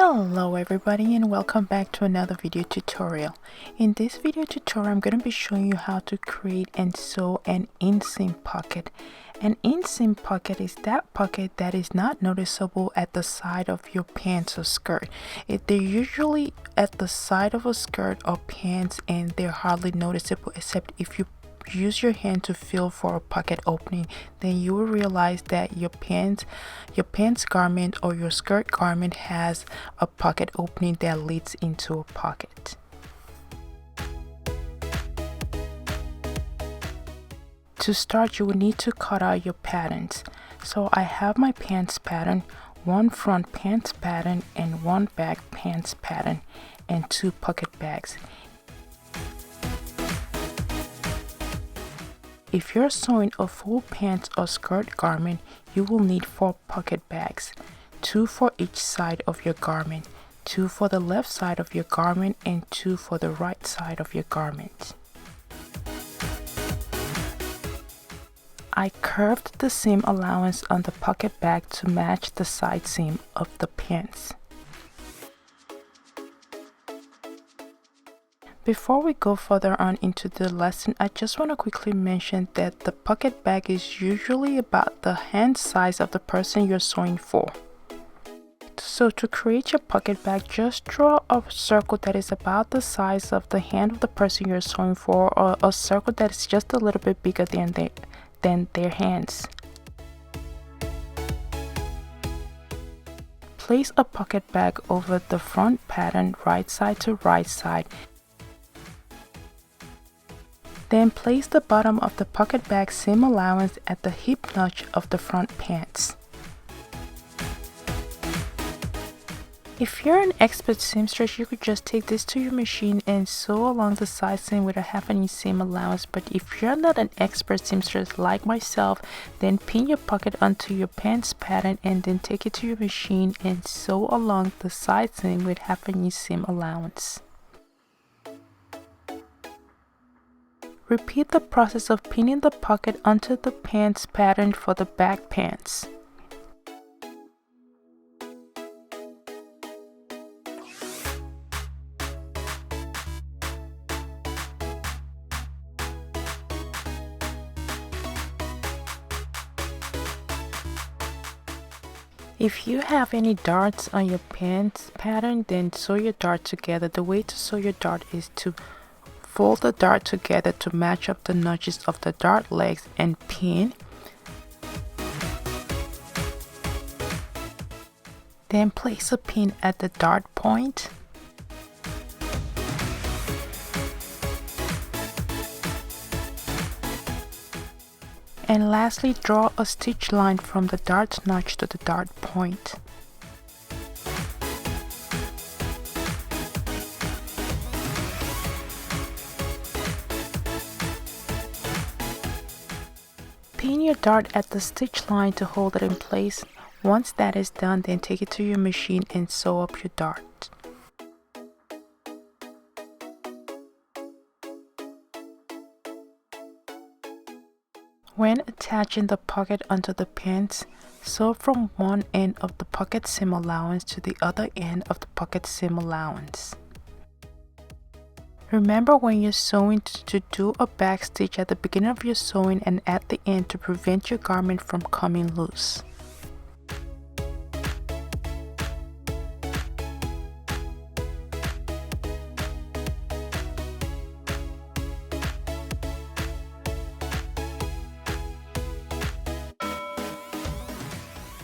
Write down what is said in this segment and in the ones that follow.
Hello everybody and welcome back to another video tutorial. In this video tutorial I'm going to be showing you how to create and sew an inseam pocket. An inseam pocket is that pocket that is not noticeable at the side of your pants or skirt. They're usually at the side of a skirt or pants and they're hardly noticeable except if you use your hand to feel for a pocket opening. Then you will realize that your pants garment or your skirt garment has a pocket opening that leads into a pocket. To start, you will need to cut out your patterns. So I have my pants pattern, one front pants pattern and one back pants pattern, and two pocket bags. If you're sewing a full pants or skirt garment, you will need 4 pocket bags, 2 for each side of your garment, 2 for the left side of your garment and 2 for the right side of your garment. I curved the seam allowance on the pocket bag to match the side seam of the pants. Before we go further on into the lesson, I just want to quickly mention that the pocket bag is usually about the hand size of the person you're sewing for. So to create your pocket bag, just draw a circle that is about the size of the hand of the person you're sewing for, or a circle that is just a little bit bigger than their hands. Place a pocket bag over the front pattern right side to right side. Then place the bottom of the pocket bag seam allowance at the hip notch of the front pants. If you're an expert seamstress, you could just take this to your machine and sew along the side seam without having any seam allowance. But if you're not an expert seamstress like myself, then pin your pocket onto your pants pattern and then take it to your machine and sew along the side seam without having any seam allowance. Repeat the process of pinning the pocket onto the pants pattern for the back pants. If you have any darts on your pants pattern, then sew your dart together. The way to sew your dart is to fold the dart together to match up the notches of the dart legs and pin. Then place a pin at the dart point. And lastly, draw a stitch line from the dart notch to the dart point. Pin your dart at the stitch line to hold it in place. Once that is done, then take it to your machine and sew up your dart. When attaching the pocket onto the pants, sew from one end of the pocket seam allowance to the other end of the pocket seam allowance. Remember when you're sewing to do a back stitch at the beginning of your sewing and at the end to prevent your garment from coming loose.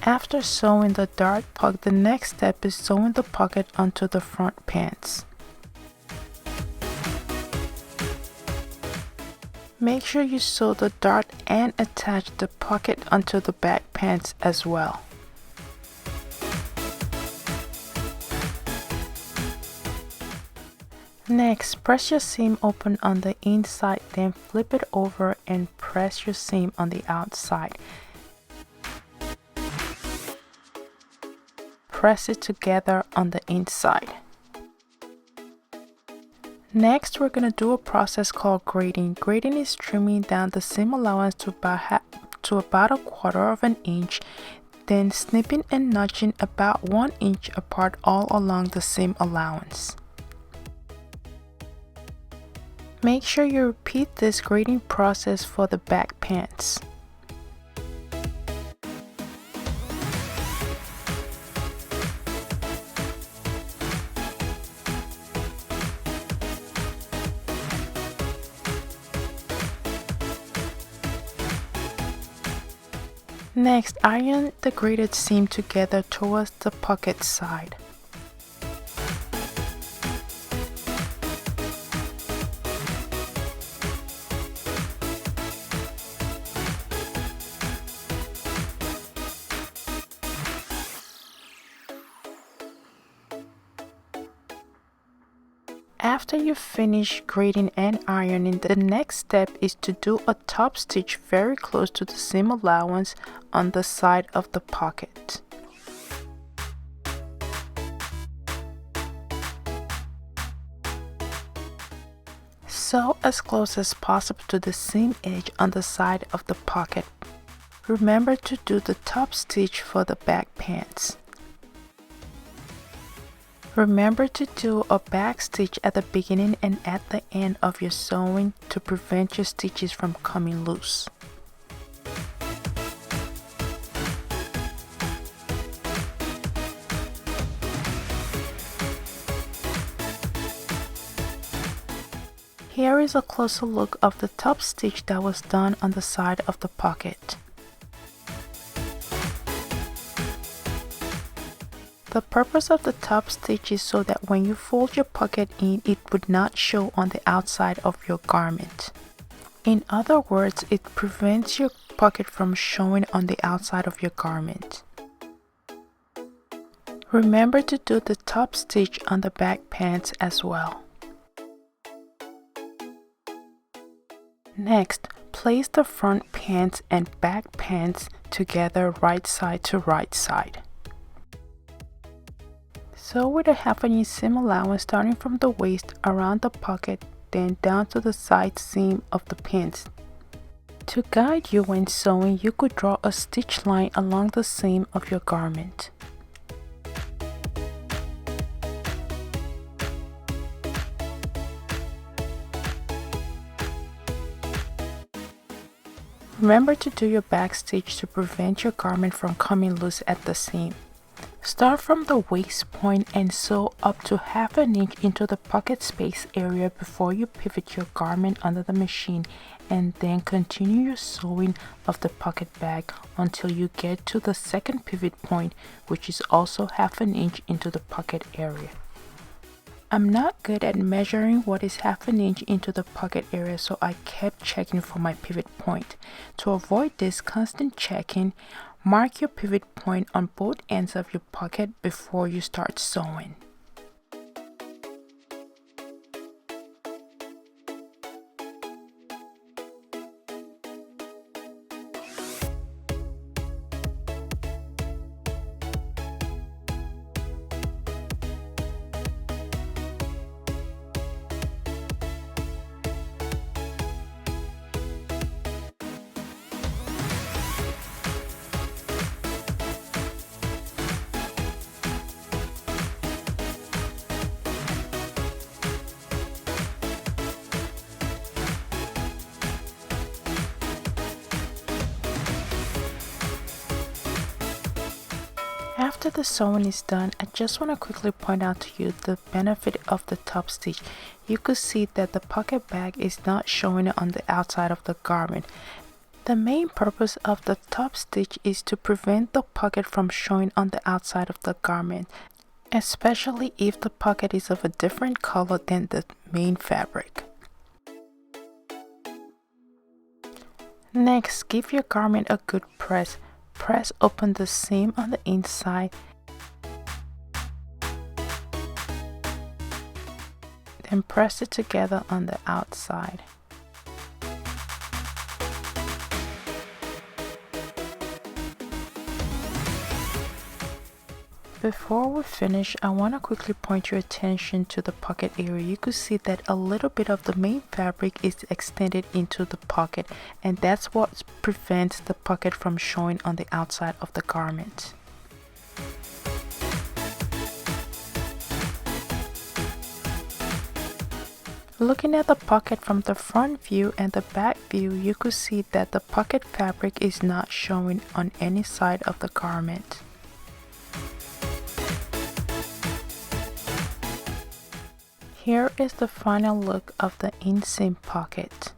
After sewing the dart pocket, the next step is sewing the pocket onto the front pants. Make sure you sew the dart and attach the pocket onto the back pants as well. Next, press your seam open on the inside, then flip it over and press your seam on the outside. Press it together on the inside. Next, we're going to do a process called grading. Grading is trimming down the seam allowance to about 1/4 of an inch then snipping and notching about 1 inch apart all along the seam allowance. Make sure you repeat this grading process for the back pants. Next, iron the graded seam together towards the pocket side. After you finish grading and ironing, the next step is to do a top stitch very close to the seam allowance on the side of the pocket. Sew as close as possible to the seam edge on the side of the pocket. Remember to do the top stitch for the back pants. Remember to do a back stitch at the beginning and at the end of your sewing to prevent your stitches from coming loose. Here is a closer look of the top stitch that was done on the side of the pocket. The purpose of the top stitch is so that when you fold your pocket in, it would not show on the outside of your garment. In other words, it prevents your pocket from showing on the outside of your garment. Remember to do the top stitch on the back pants as well. Next, place the front pants and back pants together right side to right side. Sew with a 1/2 inch seam allowance starting from the waist around the pocket, then down to the side seam of the pants. To guide you when sewing, you could draw a stitch line along the seam of your garment. Remember to do your back stitch to prevent your garment from coming loose at the seam. Start from the waist point and sew up to 1/2 inch into the pocket space area before you pivot your garment under the machine, and then continue your sewing of the pocket bag until you get to the second pivot point, which is also 1/2 inch into the pocket area. I'm not good at measuring what is 1/2 inch into the pocket area, so I kept checking for my pivot point. To avoid this constant checking, mark your pivot point on both ends of your pocket before you start sewing. After the sewing is done, I just want to quickly point out to you the benefit of the top stitch. You could see that the pocket bag is not showing on the outside of the garment. The main purpose of the top stitch is to prevent the pocket from showing on the outside of the garment, especially if the pocket is of a different color than the main fabric. Next, give your garment a good press. Press open the seam on the inside, then press it together on the outside. Before we finish, I want to quickly point your attention to the pocket area. You could see that a little bit of the main fabric is extended into the pocket, and that's what prevents the pocket from showing on the outside of the garment. Looking at the pocket from the front view and the back view, you could see that the pocket fabric is not showing on any side of the garment. Here is the final look of the inseam pocket.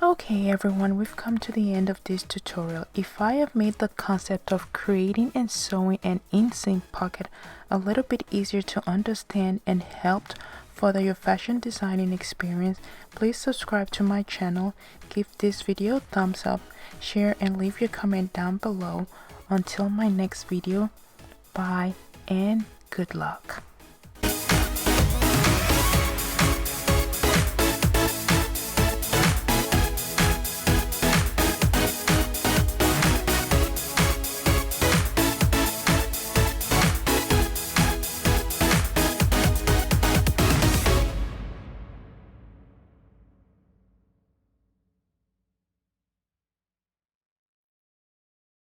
Okay everyone, we've come to the end of this tutorial. If I have made the concept of creating and sewing an inseam pocket a little bit easier to understand and helped further your fashion designing experience, please subscribe to my channel, give this video a thumbs up, share and leave your comment down below. Until my next video, bye and good luck.